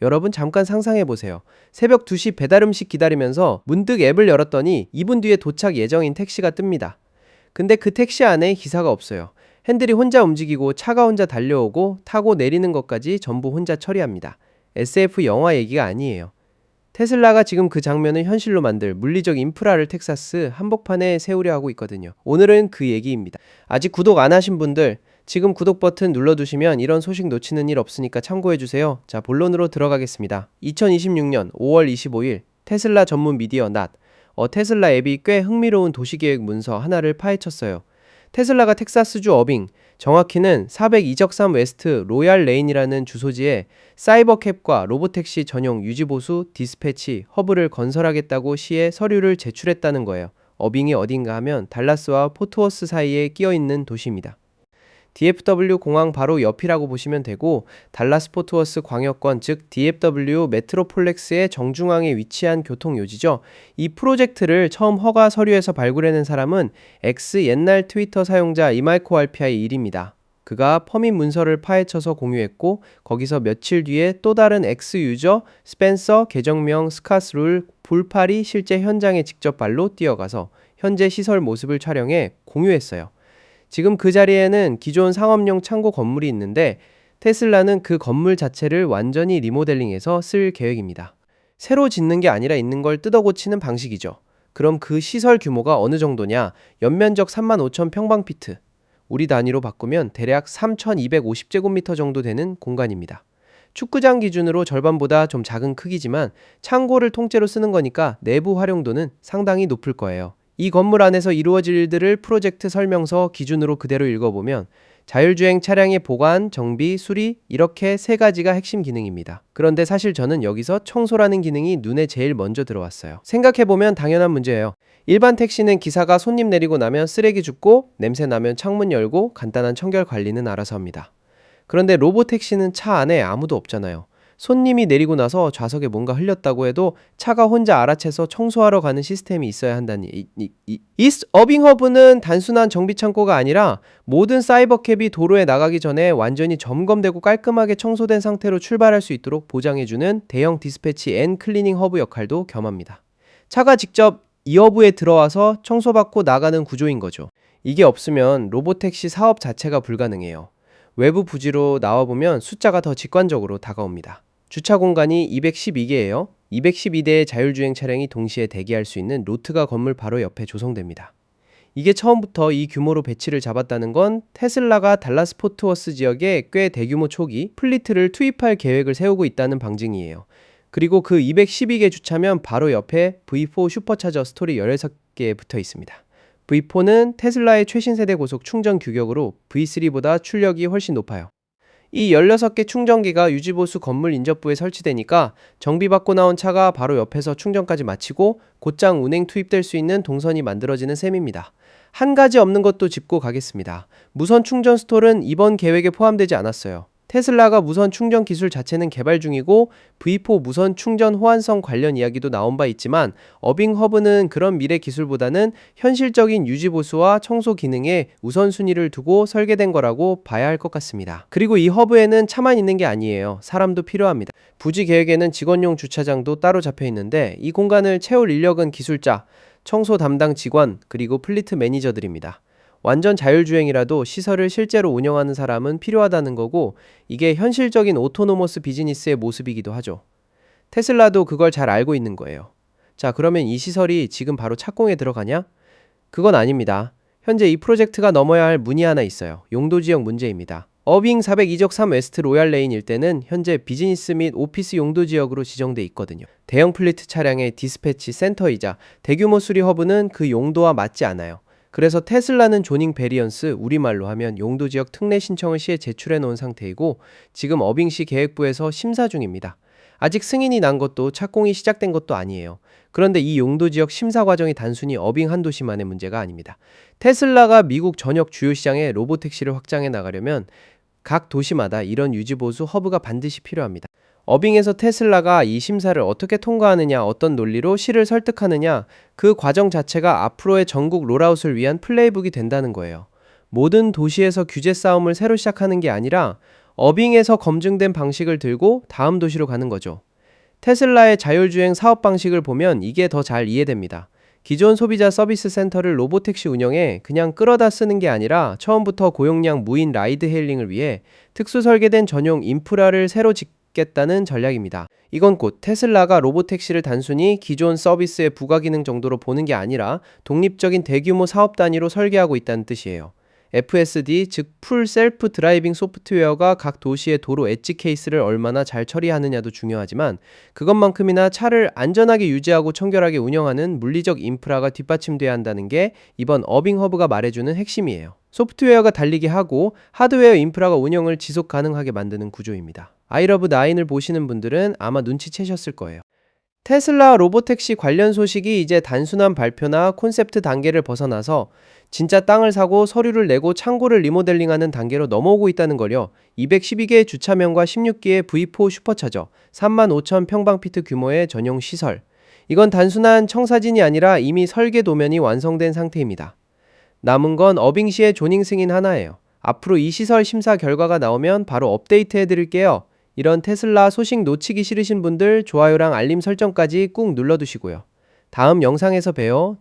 여러분 잠깐 상상해보세요. 새벽 2시 배달음식 기다리면서 문득 앱을 열었더니 2분 뒤에 도착 예정인 택시가 뜹니다. 근데 그 택시 안에 기사가 없어요. 핸들이 혼자 움직이고 차가 혼자 달려오고 타고 내리는 것까지 전부 혼자 처리합니다. SF 영화 얘기가 아니에요. 테슬라가 지금 그 장면을 현실로 만들 물리적 인프라를 텍사스 한복판에 세우려 하고 있거든요. 오늘은 그 얘기입니다. 아직 구독 안 하신 분들 지금 구독 버튼 눌러두시면 이런 소식 놓치는 일 없으니까 참고해주세요. 자, 본론으로 들어가겠습니다. 2026년 5월 25일 테슬라 전문 미디어 낫 테슬라 앱이 꽤 흥미로운 도시계획 문서 하나를 파헤쳤어요. 테슬라가 텍사스주 어빙, 정확히는 402적산 웨스트 로얄 레인이라는 주소지에 사이버캡과 로보택시 전용 유지보수 디스패치 허브를 건설하겠다고 시에 서류를 제출했다는 거예요. 어빙이 어딘가 하면 달라스와 포트워스 사이에 끼어있는 도시입니다. DFW 공항 바로 옆이라고 보시면 되고 달라스 포트워스 광역권 즉 DFW 메트로폴렉스의 정중앙에 위치한 교통요지죠. 이 프로젝트를 처음 허가 서류에서 발굴해낸 사람은 X 옛날 트위터 사용자 이마이코 RPI 1입니다. 그가 퍼밋 문서를 파헤쳐서 공유했고 거기서 며칠 뒤에 또 다른 X 유저 스펜서 계정명 스카스룰 불팔이 실제 현장에 직접 발로 뛰어가서 현재 시설 모습을 촬영해 공유했어요. 지금 그 자리에는 기존 상업용 창고 건물이 있는데 테슬라는 그 건물 자체를 완전히 리모델링해서 쓸 계획입니다. 새로 짓는 게 아니라 있는 걸 뜯어 고치는 방식이죠. 그럼 그 시설 규모가 어느 정도냐? 연면적 35,000평방피트. 우리 단위로 바꾸면 대략 3,250제곱미터 정도 되는 공간입니다. 축구장 기준으로 절반보다 좀 작은 크기지만 창고를 통째로 쓰는 거니까 내부 활용도는 상당히 높을 거예요. 이 건물 안에서 이루어질 일들을 프로젝트 설명서 기준으로 그대로 읽어보면 자율주행 차량의 보관, 정비, 수리 이렇게 3가지가 핵심 기능입니다. 그런데 사실 저는 여기서 청소라는 기능이 눈에 제일 먼저 들어왔어요. 생각해보면 당연한 문제예요. 일반 택시는 기사가 손님 내리고 나면 쓰레기 줍고 냄새 나면 창문 열고 간단한 청결 관리는 알아서 합니다. 그런데 로보택시는 차 안에 아무도 없잖아요. 손님이 내리고 나서 좌석에 뭔가 흘렸다고 해도 차가 혼자 알아채서 청소하러 가는 시스템이 있어야 한다니. 이 어빙 허브는 단순한 정비 창고가 아니라 모든 사이버캡이 도로에 나가기 전에 완전히 점검되고 깔끔하게 청소된 상태로 출발할 수 있도록 보장해주는 대형 디스패치 앤 클리닝 허브 역할도 겸합니다. 차가 직접 이 허브에 들어와서 청소받고 나가는 구조인 거죠. 이게 없으면 로보택시 사업 자체가 불가능해요. 외부 부지로 나와보면 숫자가 더 직관적으로 다가옵니다. 주차 공간이 212개예요. 212대의 자율주행 차량이 동시에 대기할 수 있는 로트가 건물 바로 옆에 조성됩니다. 이게 처음부터 이 규모로 배치를 잡았다는 건 테슬라가 달라스 포트워스 지역에 꽤 대규모 초기 플리트를 투입할 계획을 세우고 있다는 방증이에요. 그리고 그 212개 주차면 바로 옆에 V4 슈퍼차저 스토리 16개 붙어 있습니다. V4는 테슬라의 최신 세대 고속 충전 규격으로 V3보다 출력이 훨씬 높아요. 이 16개 충전기가 유지보수 건물 인접부에 설치되니까 정비받고 나온 차가 바로 옆에서 충전까지 마치고 곧장 운행 투입될 수 있는 동선이 만들어지는 셈입니다. 한 가지 없는 것도 짚고 가겠습니다. 무선 충전 스톨은 이번 계획에 포함되지 않았어요. 테슬라가 무선 충전 기술 자체는 개발 중이고 V4 무선 충전 호환성 관련 이야기도 나온 바 있지만 어빙 허브는 그런 미래 기술보다는 현실적인 유지 보수와 청소 기능에 우선순위를 두고 설계된 거라고 봐야 할 것 같습니다. 그리고 이 허브에는 차만 있는 게 아니에요. 사람도 필요합니다. 부지 계획에는 직원용 주차장도 따로 잡혀 있는데 이 공간을 채울 인력은 기술자, 청소 담당 직원, 그리고 플리트 매니저들입니다. 완전 자율주행이라도 시설을 실제로 운영하는 사람은 필요하다는 거고 이게 현실적인 오토노머스 비즈니스의 모습이기도 하죠. 테슬라도 그걸 잘 알고 있는 거예요. 자, 그러면 이 시설이 지금 바로 착공에 들어가냐? 그건 아닙니다. 현재 이 프로젝트가 넘어야 할 문이 하나 있어요. 용도지역 문제입니다. 어빙 402적산 웨스트 로얄 레인 일대는 현재 비즈니스 및 오피스 용도지역으로 지정돼 있거든요. 대형 플리트 차량의 디스패치 센터이자 대규모 수리 허브는 그 용도와 맞지 않아요. 그래서 테슬라는 조닝 베리언스, 우리말로 하면 용도지역 특례 신청을 시에 제출해 놓은 상태이고 지금 어빙시 계획부에서 심사 중입니다. 아직 승인이 난 것도 착공이 시작된 것도 아니에요. 그런데 이 용도지역 심사 과정이 단순히 어빙 한 도시만의 문제가 아닙니다. 테슬라가 미국 전역 주요 시장에 로보택시를 확장해 나가려면 각 도시마다 이런 유지보수 허브가 반드시 필요합니다. 어빙에서 테슬라가 이 심사를 어떻게 통과하느냐, 어떤 논리로 시를 설득하느냐, 그 과정 자체가 앞으로의 전국 롤아웃을 위한 플레이북이 된다는 거예요. 모든 도시에서 규제 싸움을 새로 시작하는 게 아니라 어빙에서 검증된 방식을 들고 다음 도시로 가는 거죠. 테슬라의 자율주행 사업 방식을 보면 이게 더 잘 이해됩니다. 기존 소비자 서비스 센터를 로보택시 운영에 그냥 끌어다 쓰는 게 아니라 처음부터 고용량 무인 라이드 헤일링을 위해 특수 설계된 전용 인프라를 새로 짓겠다는 전략입니다. 이건 곧 테슬라가 로보택시를 단순히 기존 서비스의 부가 기능 정도로 보는 게 아니라 독립적인 대규모 사업 단위로 설계하고 있다는 뜻이에요. FSD, 즉 풀 셀프 드라이빙 소프트웨어가 각 도시의 도로 엣지 케이스를 얼마나 잘 처리하느냐도 중요하지만 그것만큼이나 차를 안전하게 유지하고 청결하게 운영하는 물리적 인프라가 뒷받침돼야 한다는 게 이번 어빙 허브가 말해주는 핵심이에요. 소프트웨어가 달리게 하고 하드웨어 인프라가 운영을 지속 가능하게 만드는 구조입니다. 아이러브 9을 보시는 분들은 아마 눈치채셨을 거예요. 테슬라 로보택시 관련 소식이 이제 단순한 발표나 콘셉트 단계를 벗어나서 진짜 땅을 사고 서류를 내고 창고를 리모델링하는 단계로 넘어오고 있다는 걸요. 212개의 주차명과 16개의 V4 슈퍼차저, 35,000평방피트 규모의 전용 시설. 이건 단순한 청사진이 아니라 이미 설계 도면이 완성된 상태입니다. 남은 건 어빙시의 조닝 승인 하나예요. 앞으로 이 시설 심사 결과가 나오면 바로 업데이트 해드릴게요. 이런 테슬라 소식 놓치기 싫으신 분들 좋아요랑 알림 설정까지 꾹 눌러두시고요. 다음 영상에서 봬요.